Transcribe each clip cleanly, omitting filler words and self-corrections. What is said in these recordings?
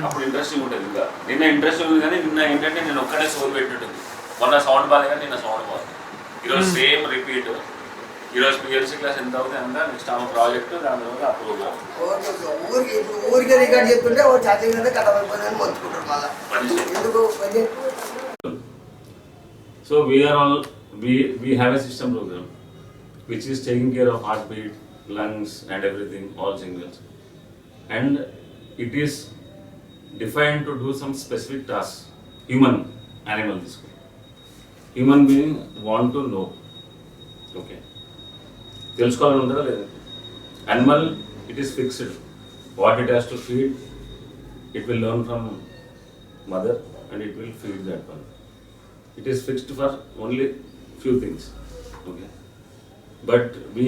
అప్పుడు ఇంట్రెస్టింగ్ ఉంటుంది. ఇంకా నిన్న ఇంట్రెస్టింగ్ ఉంది కానీ నిన్న ఏంటంటే నేను ఒక్కడే సోల్ పెట్టింటుంది. మొన్న సౌండ్ బాగాలేదు కానీ నిన్న సౌండ్ బాగుంది. ఈరోజు సేమ్ రిపీట్. ఈరోజు పిఎల్సీ క్లాస్ ఎంత అవుతుంది అంతా నెక్స్ట్ ఆమె ప్రాజెక్ట్ దాని తర్వాత ఆ ప్రోగ్రామ్. ఊరికి రికార్డ్ చెప్తుంటే ఛార్జింగ్ అయితే కట్ అయిపోయిందని మొత్తుకుంటారు మళ్ళీ ఎందుకు. So we have a system program which is taking care of heartbeat, lungs and everything, all signals, and it is defined to do some specific tasks. Animal this way. Human being want to know. Okay. తెలుసుకోవాలని ఉంటుందా లేదా? Animal, it is fixed. What it has to feed, it will learn from mother and it will feed that one. It is fixed for only few things. Okay. But we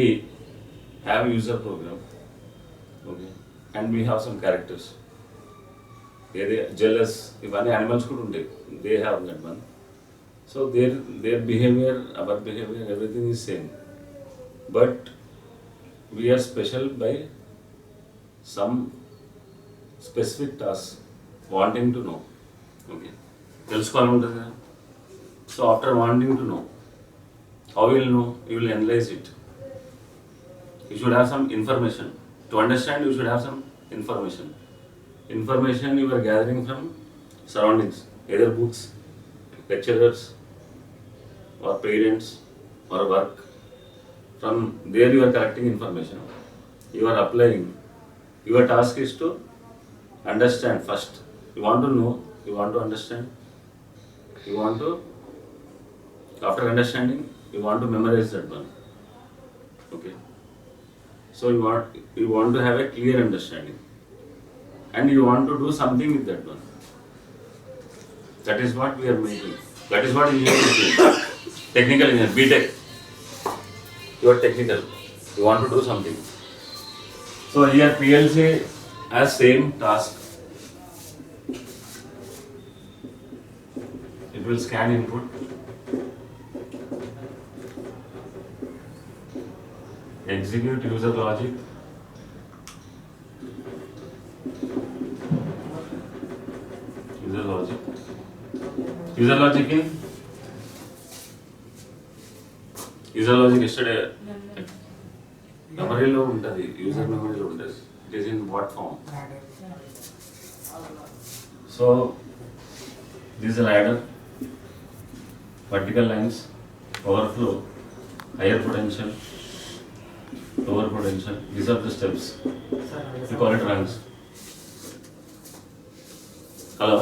have user program. Okay. And we have some characters. They jealous, even animals could unde. They have that one. So their behavior, our behavior, everything is same. But we are special by some specific tasks, wanting to know. Okay. So after wanting to know, how you will know? You will analyze it. You should have some information. To understand, you should have some information. Information you are gathering from surroundings, either books, lecturers, or parents, or work. From there you are collecting information. You are applying. Your task is to understand first. You want to know, you want to understand, you want to, after understanding, you want to memorize that one. Okay. So you want to have a clear understanding. And you want to do something with that one. That is what we are making. That is what engineering is doing. Technical engineer, B.Tec. You are technical. You want to do something. So here PLC has same task. It will scan input. Execute user logic. User logic in user logic yesterday memory lo untadi, user memory lo untadi. It is in what form? So this is a ladder, vertical lines, overflow, higher potential, lower potential. These are the steps. We call it rungs. Hello?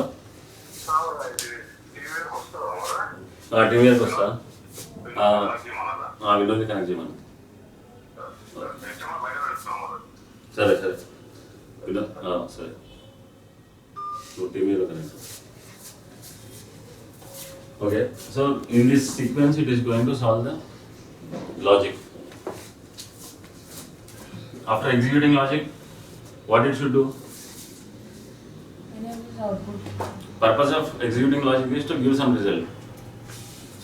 TV వస్తా విండోని connect చేయమను. సరే window సరే నువ్వు టీవీలో connect. Okay. So in this sequence it is going to solve the logic. After executing logic, what it should do? Purpose of executing logic is to give some result.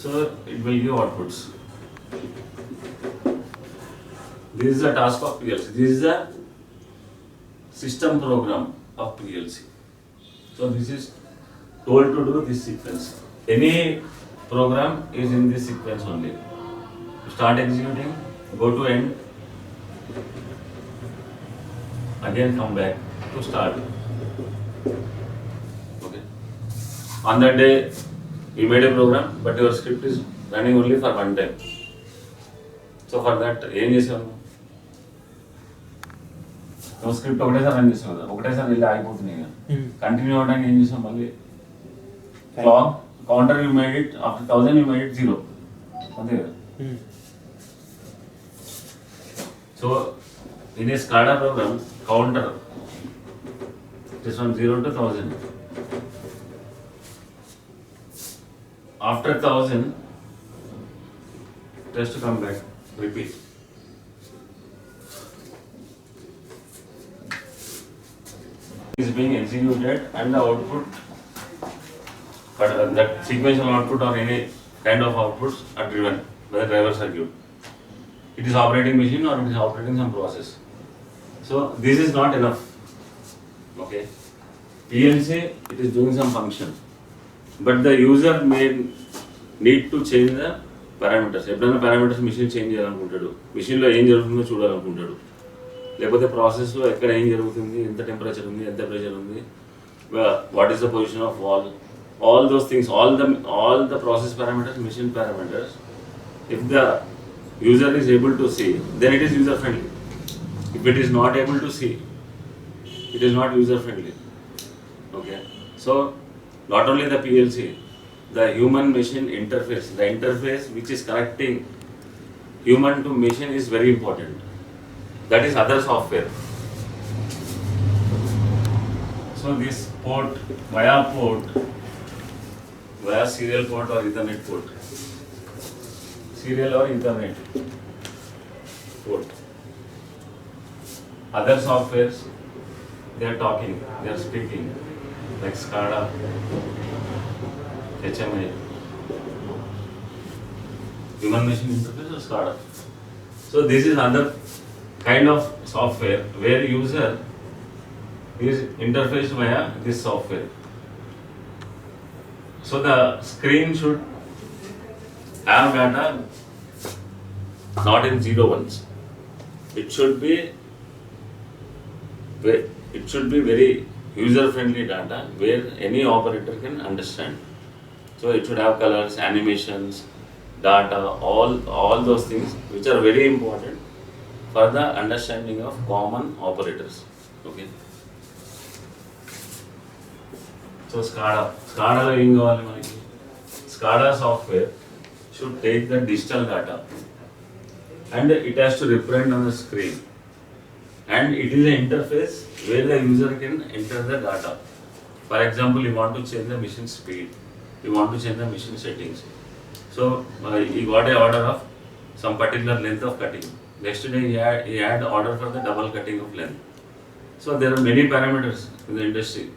So it will give outputs. This is the task of PLC. This is the system program of PLC. So this is told to do this sequence. Any program is in this sequence only. Start executing, go to end, again come back to start. Okay. On that day you made a program, but your script is running only for one time. So for that ఏం చేసావు? నువ్వు script ఒకటేసారి run చేసావు కదా, ఒకటేసారి వెళ్ళి ఆగిపోతున్నాయి కదా. Continue అవడానికి ఏం చేసావు? మళ్ళీ clock counter you made it, after 1000 you made it 0. అంతే కదా. So in a SCADA program, counter it is from 0 to 1000. After 1000, it has to come back, repeat. Is being executed and the output, that sequential output or any kind of outputs are driven by the driver circuit. It is operating machine or it is operating some process. So this is not enough. Okay. PLC, it is doing some function, but the user may need to change the parameters. ఎప్పుడైనా parameters machine change చేయాలనుకుంటాడు, మెషిన్లో ఏం జరుగుతుందో చూడాలనుకుంటాడు, లేకపోతే ప్రాసెస్లో ఎక్కడ ఏం జరుగుతుంది, ఎంత టెంపరేచర్ ఉంది, ఎంత ప్రెషర్ ఉంది, what is the position of wall, all those things, all the process parameters, machine parameters, if the user is able to see, then it is user friendly. If it is not able to see, it is not user friendly. Okay, so not only the PLC, the human machine interface, the interface which is connecting human to machine is very important. That is other software. So this port, via serial port or Ethernet port, serial or Ethernet port. Other softwares, they are talking, they are speaking, like SCADA, HMI, human machine interface or SCADA. So this is another kind of software where user is interfaced via this software. So the screen should have data not in 0 ones. It should be very user-friendly data where any operator can understand. So it should have colors, animations, data, all those things which are very important for the understanding of common operators. Okay. So SCADA lo em kavali manaki? SCADA software should take the digital data and it has to represent on the screen, and it is an interface where the user can enter the data. For example, you want to change the machine speed, you want to change the machine settings. So he got an order of some particular length of cutting. Next day he had order for the double cutting of length. So there are many parameters in the industry.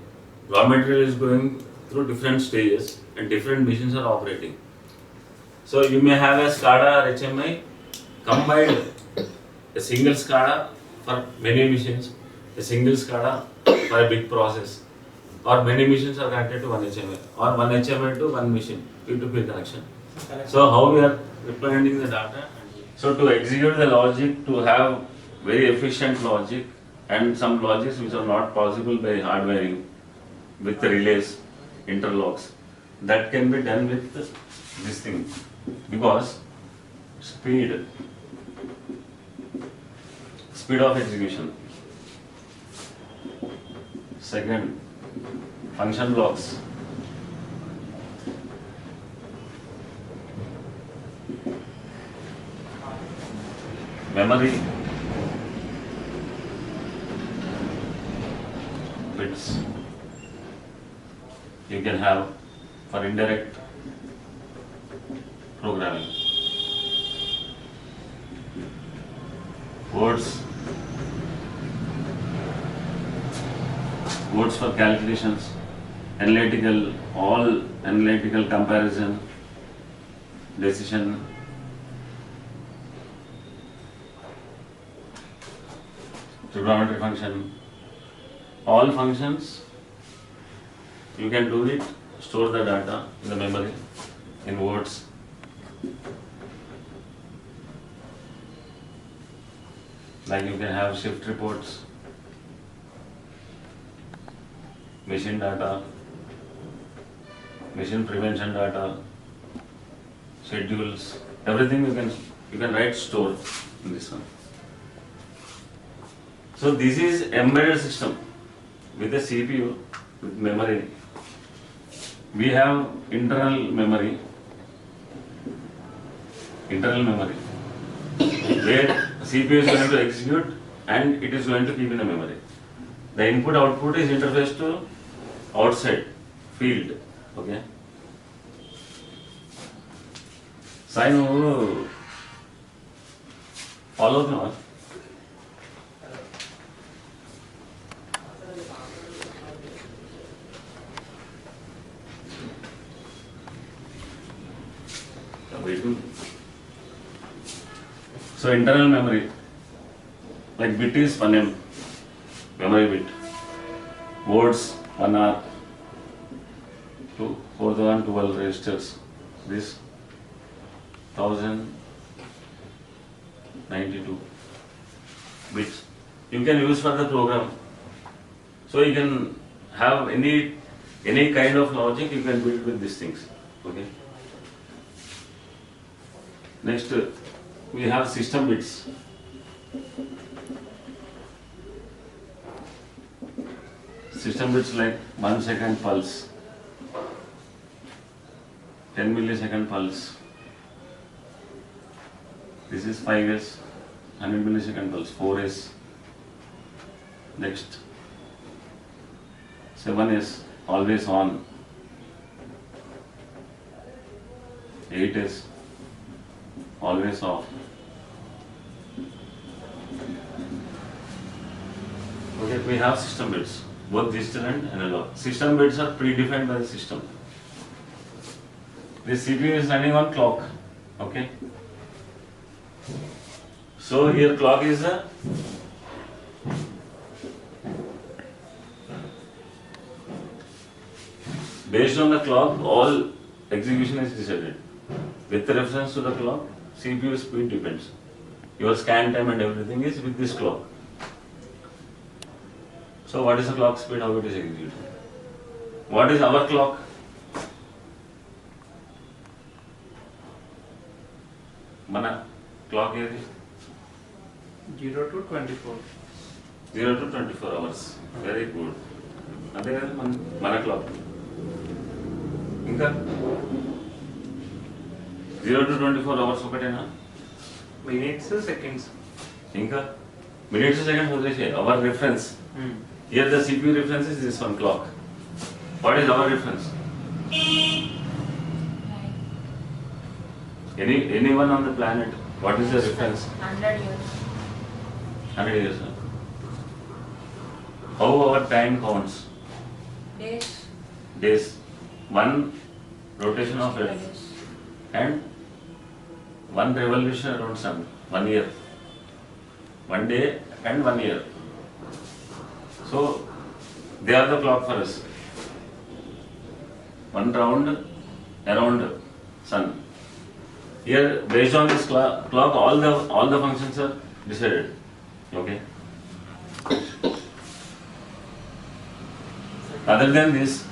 Raw material is going through different stages and different machines are operating. So you may have a SCADA or HMI combined, a single SCADA for many machines, a single SCADA for a big process, or many machines are connected to one HMI, or one HMI to one machine, peer-to-peer connection. So how we are representing the data? So to execute the logic, to have very efficient logic and some logics which are not possible by hardwiring with the relays, interlocks, that can be done with this thing, because speed of execution. Second, function blocks. Memory, bits you can have for indirect programming. Words for calculations, all analytical comparison, decision, trigonometry function, all functions you can do it, store the data in the memory in words. Like you can have shift reports, machine data, machine prevention data, schedules, everything you can write, store in this one. So this is embedded system with a CPU, with memory. We have internal memory, where CPU is going to execute and it is going to keep in the memory. The input output is interfaced to outside field. Okay. Sign follow the one. So internal memory, like bit is 1M, memory bit. Words 1 hour to 4012 registers. This 1092 bits you can use for the program. So you can have any kind of logic you can build with these things. Okay. Next we have system bits. System bits like 1 second pulse, 10 millisecond pulse. This is 5S, 100 millisecond pulse, 4S. Next 7S, always on. 8S, always off. Okay, we have system bits, both digital and analog. System bits are predefined by the system. This CPU is running on clock. Okay. So here clock is a based on the clock, all execution is decided. With reference to the clock, CPU speed depends. Your scan time and everything is with this clock. So what is the clock speed, how it is executed? What is our clock? Mana clock here is 0 to 24. 0 to 24 hours. Very good. Ante kada mana clock. Inka 0 to 24 hours ఒకటేనా? Minutes, seconds. Inka minutes seconds వదిలేసే our reference. Here the CPU reference is this one clock. What is our reference? Anyone on the planet, what is the reference? 100 years. 100 years. How our time counts? Days. Days. One rotation of Earth Days. and one revolution around Sun. 1 year. 1 day and 1 year. So they are the clock for us. One round around Sun. Here, based on this clock, all the functions are decided. Okay. Other than this,